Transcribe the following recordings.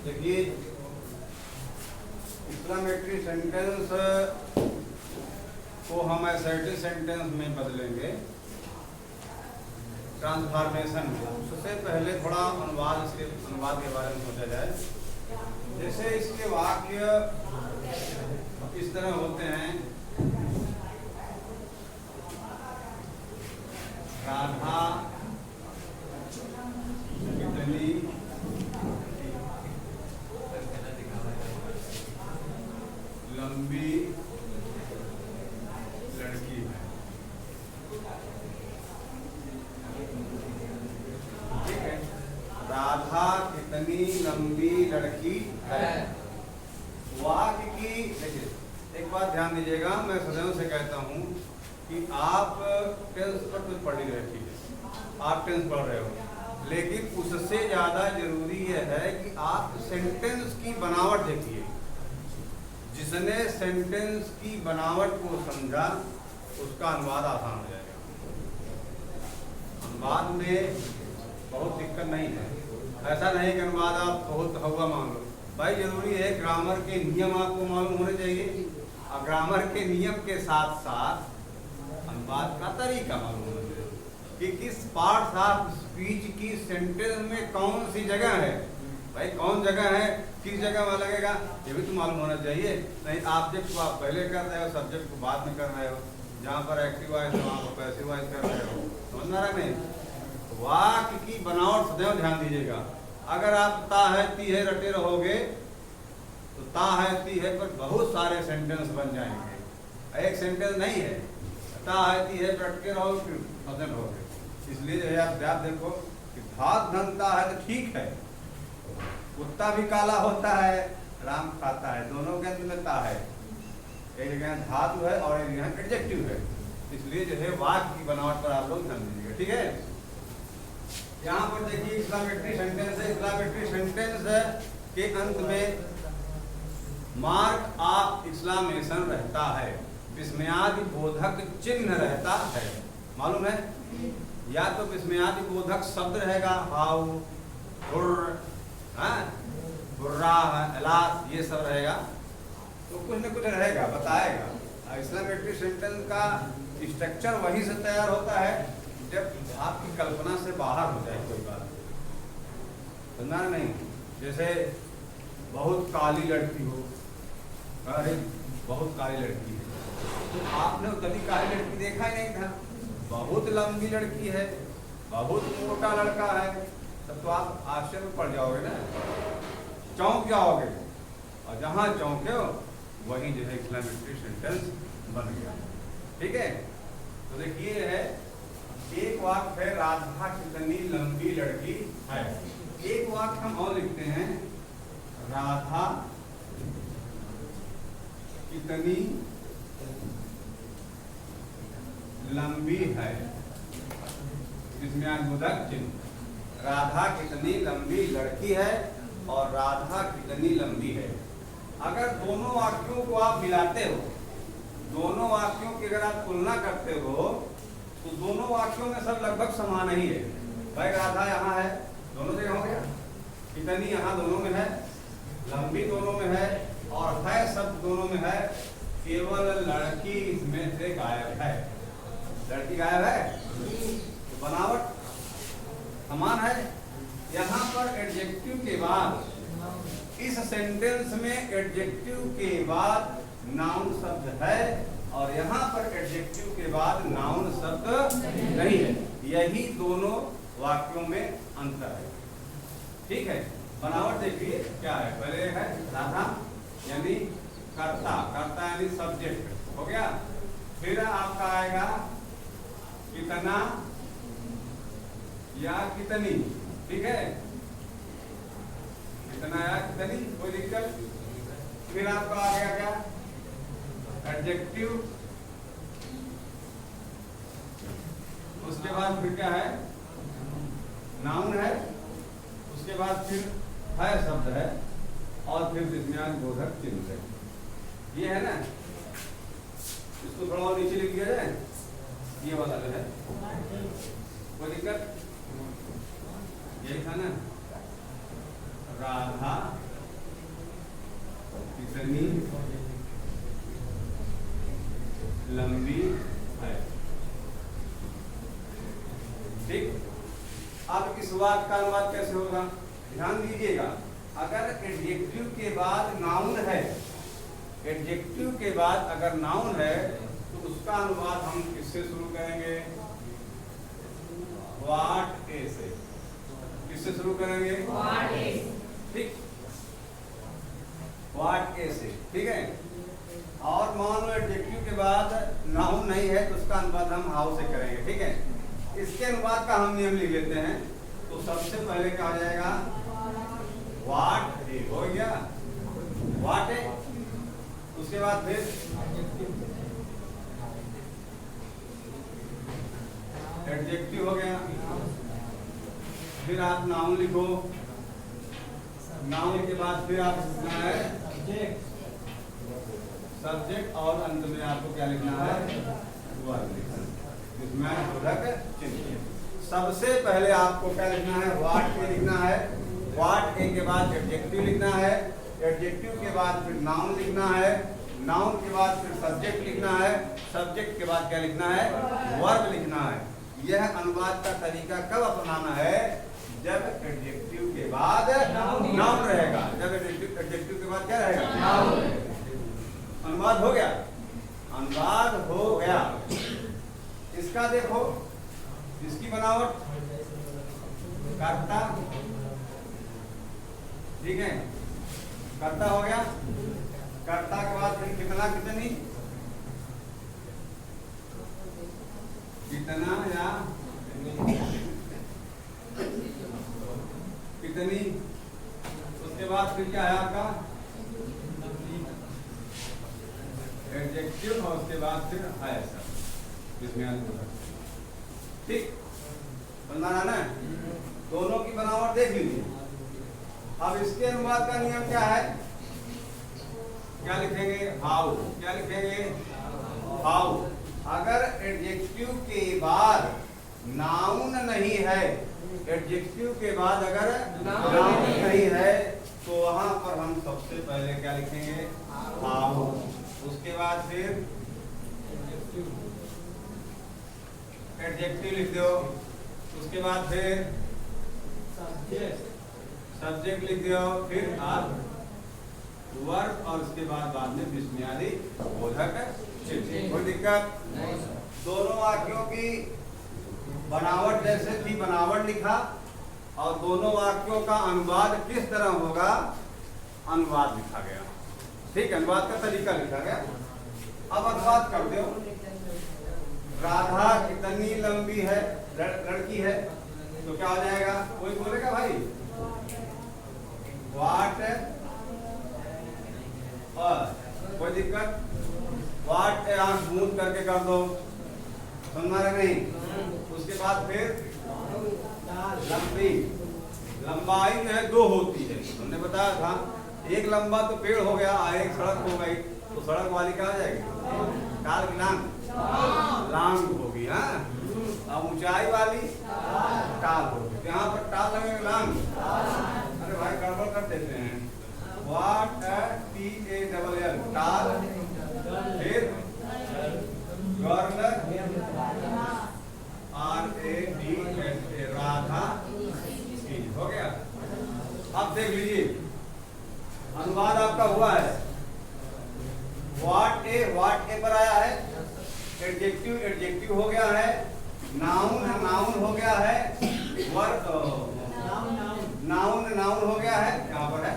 देखिए exclamatory sentence को हम असर्टिव सेंटेंस में बदलेंगे ट्रांसफॉर्मेशन में। उससे पहले थोड़ा अनुवाद के बारे में सोचा जाए। जैसे इसके वाक्य इस तरह होते हैं, राधा कितनी लंबी लड़की है। ठीक है, राधा कितनी लंबी लड़की है। वाक्य की देखिए, एक बात ध्यान दीजिएगा, मैं सदैव से कहता हूँ कि आप टेंस पर कुछ पढ़ ही रहे, ठीक है, आप टेंस पढ़ रहे हो, लेकिन उससे ज़्यादा जरूरी यह है कि आप सेंटेंस की बनावट देखिए। जिसने सेंटेंस की बनावट को समझा उसका अनुवाद आसान हो जाएगा। अनुवाद में बहुत दिक्कत नहीं है। ऐसा नहीं कि अनुवाद आप बहुत हुआ मान लो, भाई जरूरी है ग्रामर के नियम आपको मालूम होने चाहिए, और ग्रामर के नियम के साथ साथ अनुवाद का तरीका मालूम होना चाहिए कि किस पार्ट्स ऑफ स्पीच की सेंटेंस में कौन सी जगह है। भाई कौन जगह है, किस जगह में लगेगा, ये भी तो मालूम होना चाहिए। नहीं ऑब्जेक्ट को आप पहले कर रहे हो, सब्जेक्ट को बाद में कर रहे हो, जहाँ पर एक्टिव वॉइस है वहाँ पर पैसिव वॉइस कर रहे हो, समझ में आ रहा नहीं। वाक्य की बनावट सदैव ध्यान दीजिएगा। अगर आप ता है ती है रटे रहोगे तो ता है ती है पर बहुत सारे सेंटेंस बन जाएंगे। एक सेंटेंस नहीं है, ता है ती है रटके रहोगे फिर फंसे रहोगे। इसलिए जो है आप देखो कि भात बनता है तो ठीक है, कुत्ता भी काला होता है, राम खाता है, दोनों के अंदर में ता है। एक जगह धातु है और एक जगह एडजेक्टिव है। इसलिए जो है वाक्य की बनावट पर आप लोग ध्यान दीजिएगा, ठीक है। यहाँ पर देखिए एक्सक्लेमेटरी सेंटेंस है। एक्सक्लेमेटरी सेंटेंस के अंत में मार्क ऑफ एक्सक्लेमेशन रहता है, विस्मयादि बोधक चिन्ह रहता है, मालूम है। या तो विस्मयादि बोधक शब्द रहेगा, हाउ, हुर्र, बुर्रा, अलास, ये सब रहेगा, तो कुछ न कुछ रहेगा, बताएगा। एक्सक्लेमेटरी सेंटेंस का स्ट्रक्चर वहीं से तैयार होता है जब आपकी कल्पना से बाहर हो जाए कोई बात, समझना नहीं। जैसे बहुत काली लड़की हो, अरे बहुत काली लड़की है, तो आपने कभी काली लड़की देखा ही नहीं था। बहुत लंबी लड़की है, बहुत मोटा लड़का है, तब तो आप आश्चर्य में पड़ जाओगे ना, चौंक जाओगे। और जहाँ चौंके हो वहीं जो है एक्सक्लेमेटरी सेंटेंस बन गया, ठीक है। तो देखिए है, एक वाक्य है राधा कितनी लंबी लड़की है। एक वाक्य हम और लिखते हैं, राधा कितनी लंबी है, जिसमें बोधक चिन्ह। राधा कितनी लंबी लड़की है और राधा कितनी लंबी है। अगर दोनों वाक्यों को आप मिलाते हो, दोनों वाक्यों की अगर आप तुलना करते हो तो दोनों वाक्यों में सब लगभग समान ही है। भाई राधा यहाँ है, दोनों जगह हो गया, कितनी यहाँ दोनों में है, लंबी दोनों में है, और है शब्द दोनों में है, केवल लड़की इसमें से गायब है। लड़की गायब है, तो बनावट समान है। यहाँ पर एडजेक्टिव के बाद, इस सेंटेंस में एडजेक्टिव के बाद नाउन शब्द है, और यहाँ पर एडजेक्टिव के बाद नाउन शब्द नहीं है। यही दोनों वाक्यों में अंतर है, ठीक है। बनावट देखिए क्या है, पहले है राधा यानी कर्ता, कर्ता यानी सब्जेक्ट हो गया। फिर आपका आएगा कितना या कितनी, ठीक है, कितना या कितनी, कोई दिक्कत। फिर आपका आ गया क्या, एडजेक्टिव, उसके बाद फिर क्या है, नाउन है, उसके बाद फिर है शब्द है, और फिर विस्मयादि बोधक चिन्ह है। ये है ना, इसको थोड़ा और नीचे लिख दिया जाए, ये वाला जो है, कोई दिक्कत, यही था ना, राधा कितनी लंबी है। ठीक, अब इस वाक्य का अनुवाद कैसे होगा, ध्यान दीजिएगा। अगर एडजेक्टिव के बाद नाउन है, एडजेक्टिव के बाद अगर नाउन है तो उसका अनुवाद हम किससे शुरू करेंगे, व्हाट ए से। किससे शुरू करेंगे, व्हाट ए। ठीक, व्हाट ए से, ठीक है। और मान लो एडजेक्टिव के बाद नाउन नहीं है तो उसका अनुवाद हम हाउ से करेंगे, ठीक है। इसके अनुवाद का हम नियम लिख लेते हैं। तो सबसे पहले क्या हो जाएगा, व्हाट ए हो गया, व्हाट ए। उसके बाद फिर एडजेक्टिव हो गया, फिर आप नाउन लिखो, नाउन के बाद फिर आप लिखना है सब्जेक्ट, और अंत में आपको क्या लिखना है, वर्ब लिखना है, इसमें बोधक चिन्ह। सबसे पहले आपको क्या लिखना है, व्हाट ए लिखना है, व्हाट ए के बाद एडजेक्टिव लिखना है, एडजेक्टिव के बाद फिर नाउन लिखना है, नाउन के बाद फिर सब्जेक्ट लिखना है, सब्जेक्ट के बाद क्या लिखना है, वर्ब लिखना है। यह अनुवाद का तरीका कब अपनाना है, जब एडजेक्टिव के बाद नाउन रहेगा। जब एडजेक्टिव के बाद क्या रहेगा, नाउन। अनुवाद हो गया, अनुवाद हो गया। इसका देखो, इसकी बनावट कर्ता, ठीक है, कर्ता हो गया। कर्ता के बाद फिर कितना कितनी, कितना या कितनी। उसके बाद फिर क्या है आपका एडजेक्टिव, और उसके बाद फिर है सब इसमें। ठीक, बनना ना, दोनों की बनावट देख लीजिए। अब इसके अनुवाद का नियम क्या है, क्या लिखेंगे, हाउ। क्या लिखेंगे, हाउ। अगर एडजेक्टिव के बाद नाउन नहीं है, एडजेक्टिव के बाद अगर नाउन नहीं है तो वहां पर हम सबसे पहले क्या लिखेंगे, हाउ। उसके बाद फिर एडजेक्टिव लिख दो, उसके बाद फिर सब्जेक्ट लिख दो, फिर आप वर्ब, और उसके बाद में विस्मयादि बोधक चिन्ह। कोई दिक्कत नहीं। दोनों वाक्यों की बनावट जैसे थी, बनावट लिखा, और दोनों वाक्यों का अनुवाद किस तरह होगा, अनुवाद लिखा गया। ठीक, अनुवाद का तरीका लिखा गया। अब अनुवाद कर दो, राधा कितनी लंबी है, लड़की है, तो क्या हो जाएगा, कोई बोलेगा भाई, व्हाट, और कोई दिक्कत, व्हाट आंख मूंद करके कर दो, समझ रहे नहीं। उसके बाद फिर लंबी, लंबाई जो है दो होती है, हमने बताया था। एक लंबा तो पेड़ हो गया, एक सड़क हो गई, तो सड़क वाली क्या हो जाएगी, टाल की लांग, लांग होगी। हाँ, अब ऊंचाई वाली टाल होगी, यहाँ पर टाल लगेगा, लांग। अरे भाई गड़बड़ कर देते हैं। व्हाट TALL, टाल, फिर गर्ल, RADSA, राधा, हो गया। अब देख लीजिए, अनुवाद आपका हुआ है। व्हाट ए पर आया है, एडजेक्टिव एडजेक्टिव हो गया है, नाउन नाउन हो गया है, वर्ब नाउन हो गया है, यहाँ पर है।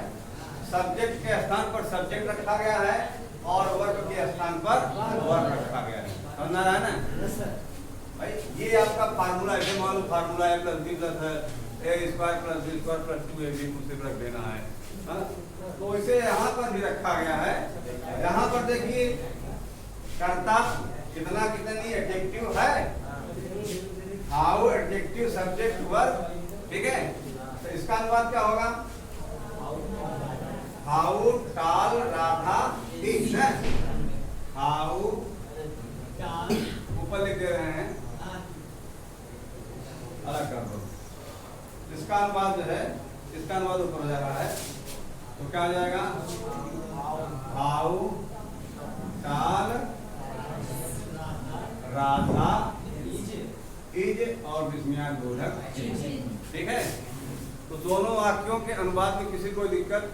सब्जेक्ट के स्थान पर सब्जेक्ट रखा गया है, और वर्ब के स्थान पर वर्ब रखा गया है। समझ रहा है ना भाई, ये आपका फार्मूला है। मान लो फार्मूला है +B + A² + B² + 2AB मुझसे रख देना है। हाँ? तो इसे यहाँ पर भी रखा गया है। यहाँ पर देखिए, कर्ता कितना कितनी एडजेक्टिव है, हाउ एडजेक्टिव सब्जेक्ट वर्ब, ठीक है। तो इसका अनुवाद क्या होगा, हाउ टाल राधा, ठीक है। हाउ ऊपर लिख दे रहे हैं, अलग कर दो। इसका अनुवाद जो है, इसका अनुवाद ऊपर हो जा रहा है। तो क्या आ जाएगा? भाव, काल, राधा, इज और विस्मयाक बोधक। ठीक है, तो दोनों वाक्यों के अनुवाद में किसी कोई दिक्कत?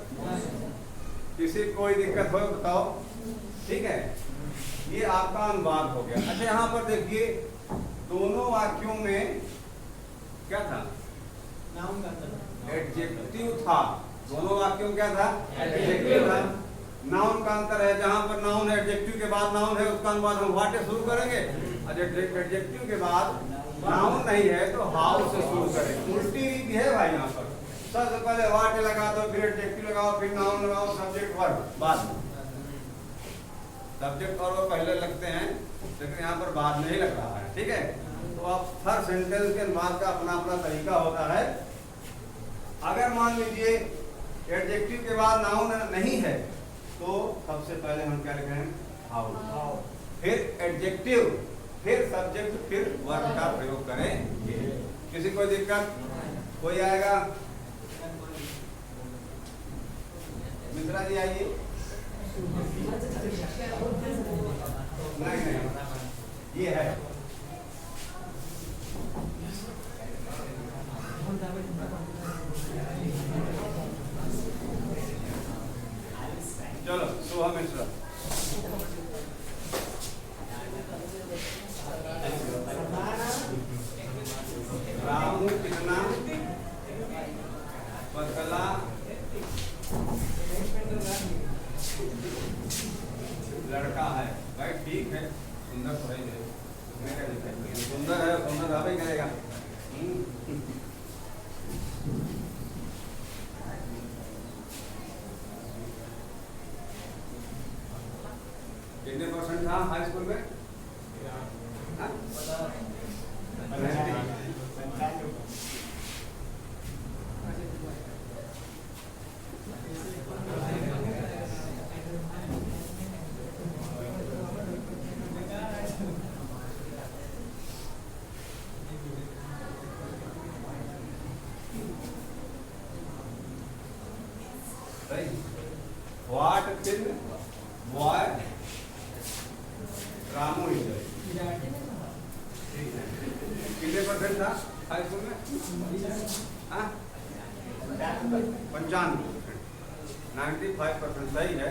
किसी कोई दिक्कत हो बताओ। ठीक है, ये आपका अनुवाद हो गया। अच्छा, यहाँ पर देखिए दोनों वाक्यों में क्या था? नाउन का अंतर, एडजेक्टिव था। दोनों वाक्यों में क्या था? एडजेक्टिव था। नाउन का अंतर है, जहां पर नाउन है एडजेक्टिव के बाद नाउन है उसका अनुवाद हम व्हाट से शुरू करेंगे, और एडजेक्टिव के बाद नाउन नहीं है तो हाउ से शुरू करेंगे। उल्टी रीति है भाई। यहाँ पर सबसे पहले व्हाट लगा दो, फिर एडजेक्टिव लगाओ, फिर नाउन लगाओ, सब्जेक्ट वर्ब बाद में। सब्जेक्ट और वर्ब पहले लगते हैं, लेकिन यहाँ पर बाद में ही लग रहा है। ठीक है, तो आप हर सेंटेंस के अनुवाद का अपना अपना तरीका होता है। अगर मान लीजिए एडजेक्टिव के बाद नाउन नहीं है तो सबसे पहले हम क्या लिखें? हाउ, फिर एडजेक्टिव, फिर सब्जेक्ट, फिर वर्ब का प्रयोग करेंगे। किसी कोई दिक्कत? कोई आएगा? मिश्रा जी आइए। नहीं, ये है। चलो, सुहा मिश्रा। रामू कितना पतला लड़का है। भाई ठीक है, सुंदर तो है, सुंदर है, सुंदर आप ही करेगा। कितने परसेंट था हाई स्कूल में? What till boy Ramu is कितने परसेंट था हाई स्कूल में? 95%, 95% सही है।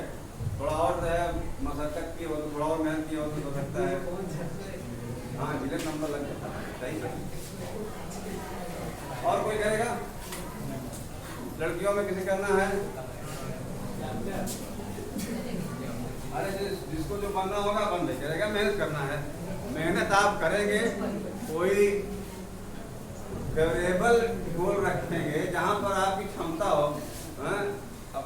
थोड़ा और है मशक्कत की हो तो थोड़ा और मेहनत की हो तो सकता है। हाँ, जिले नंबर लग जाता है। सही है। और कोई करेगा? लड़कियों में किसी करना है? अरे जिसको जो बनना होगा बन नहीं करेगा, मेहनत करना है। मेहनत आप करेंगे, कोई फेवरेबल गोल रखेंगे जहां पर आपकी क्षमता हो। अब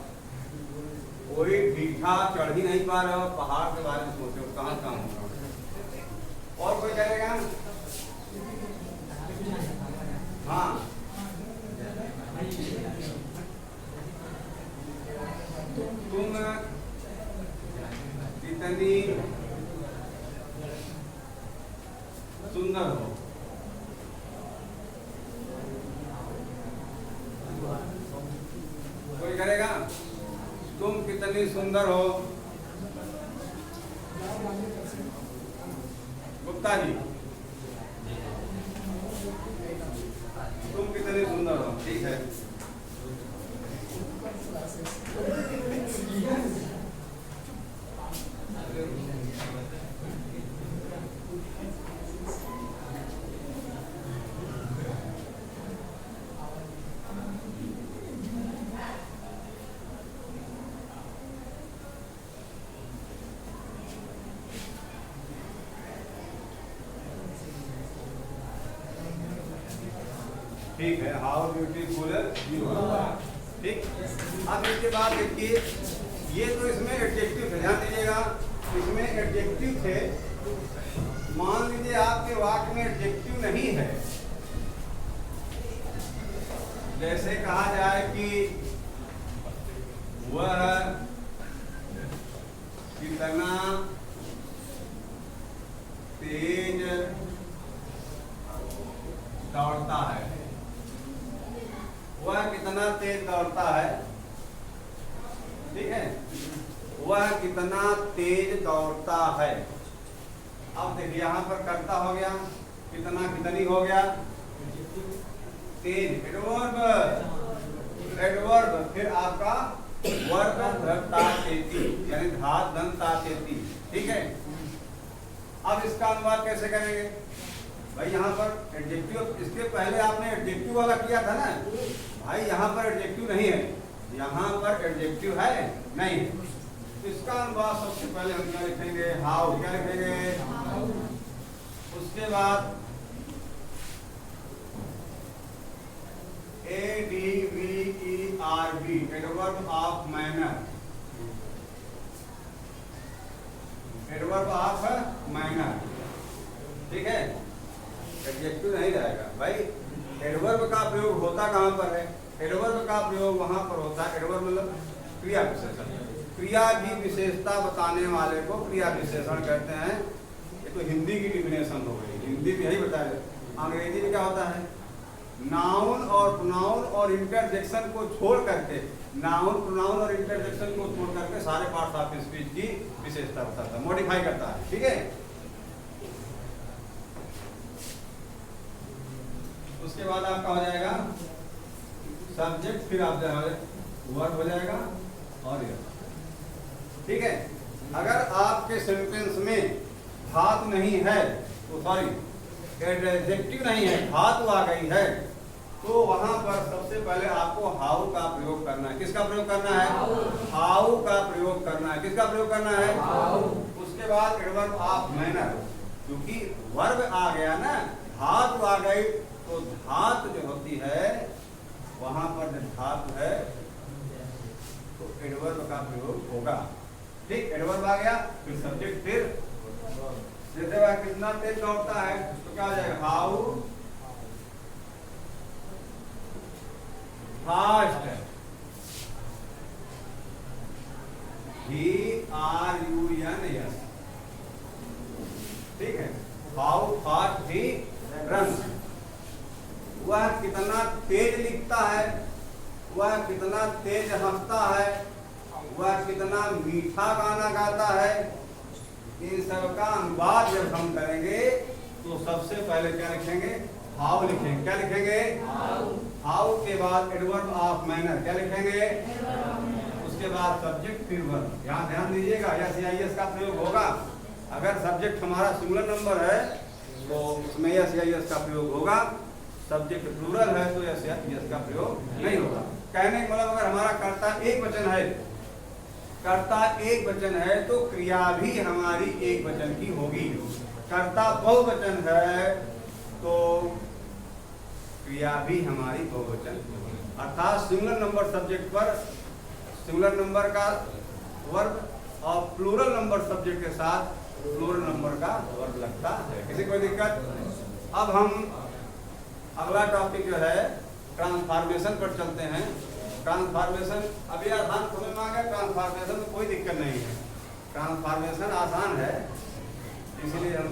कोई मीठा चढ़ ही नहीं पा रहे हो, पहाड़ के बारे में सोचे हो, कहाँ काम होगा। और कोई करेगा? हाँ, तुम कितनी सुंदर हो। कोई करेगा? तुम कितनी सुंदर हो। गुप्ता जी, तुम कितनी सुंदर हो। ठीक है, ठीक है। How beautiful you are. ठीक, अब इसके बाद देखिए, ये तो इसमें एडजेक्टिव थे, ध्यान दीजिएगा, इसमें एडजेक्टिव थे। मान लीजिए आपके वाक्य में एडजेक्टिव नहीं है, जैसे कहा जाए कि वह कितना तेज दौड़ता है। वह कितना तेज दौड़ता है। वह कितना तेज दौड़ता है। अब देखिए यहाँ पर कर्ता हो गया, कितना कितनी हो गया, तेज, एडवर्ब, फिर आपका वर्ब तातेती, यानी धात दंत तातेती, ठीक है। अब इसका अनुवाद कैसे करेंगे भाई, यहाँ पर एडजेक्टिव, इसके पहले आपने एडजेक्टिव वाला किया था ना भाई, यहाँ पर एडजेक्टिव नहीं है, यहाँ पर एडजेक्टिव है नहीं। तो इसका अनुवाद सबसे पहले हम क्या लिखेंगे, हाउ, क्या लिखेंगे, उसके बाद ADVERB, adverb of manner, adverb of manner, ठीक है। एडजेक्टिव नहीं रहेगा भाई। एडवर्ब का प्रयोग होता कहाँ पर है, एडवर्ब का प्रयोग वहां पर होता है, एडवर्ब मतलब क्रिया विशेषण, क्रिया की विशेषता बताने वाले को क्रिया विशेषण कहते हैं। ये तो हिंदी की डिफिनेशन हो गई, हिंदी में यही बताया। अंग्रेजी में क्या होता है, नाउन और प्रोनाउन और इंटरजेक्शन को छोड़ करके, नाउन प्रोनाउन और इंटरजेक्शन को छोड़ करके सारे पार्ट्स ऑफ स्पीच की विशेषता बताता है, मॉडिफाई करता है, ठीक है। उसके बाद आपका हो जाएगा सब्जेक्ट, फिर आप वर्ब हो जाएगा और ये, ठीक है। अगर आपके सेंटेंस में धातु नहीं है, तो सॉरी एडजेक्टिव नहीं है, धातु आ गई है, तो वहां पर सबसे पहले आपको हाउ का प्रयोग करना है। किसका प्रयोग करना है, हाउ का प्रयोग करना है। किसका प्रयोग करना है, उसके बाद एडवर्ब ऑफ मैनर, क्योंकि वर्ब आ गया ना, धातु आ गई, तो धातु जो होती है वहां पर जब धातु है तो एडवर्ब का प्रयोग होगा, ठीक। एडवर्ब आ गया, फिर सब्जेक्ट, फिर जैसे वह कितना तेज दौड़ता है तो क्या हो जाएगा, हाउ फास्ट HRUNS, ठीक है। हाउ फास्ट ही रन, वह कितना तेज लिखता है, वह कितना तेज हंसता है, वह कितना मीठा गाना गाता है। इन सब का अनुवाद जब हम करेंगे तो सबसे पहले क्या लिखेंगे, हाउ लिखेंगे। क्या लिखेंगे, हाउ के बाद एडवर्ब ऑफ मैनर, क्या लिखेंगे, उसके बाद सब्जेक्ट, फिर वर्ब। यहाँ ध्यान दीजिएगा, या SIS का प्रयोग होगा। अगर सब्जेक्ट हमारा सिंगुलर नंबर है तो उसमें SIS का प्रयोग होगा, सब्जेक्ट प्लूरल है तो SIS का प्रयोग नहीं होगा। कहने का मतलब अगर हमारा कर्ता एक वचन है, कर्ता एक वचन है तो क्रिया भी हमारी एक वचन की होगी। कर्ता बहुवचन है तो क्रिया भी हमारी बहुवचन, अर्थात सिंगुलर नंबर सब्जेक्ट पर सिंगुलर नंबर का वर्ब और प्लूरल नंबर सब्जेक्ट के साथ प्लूरल नंबर का वर्ब लगता है। किसी कोई दिक्कत। अब हम अगला टॉपिक जो है ट्रांसफॉर्मेशन पर चलते हैं। ट्रांसफॉर्मेशन अभी आसान समझ में आ गया, ट्रांसफॉर्मेशन में कोई दिक्कत नहीं है, ट्रांसफॉर्मेशन आसान है, इसलिए हम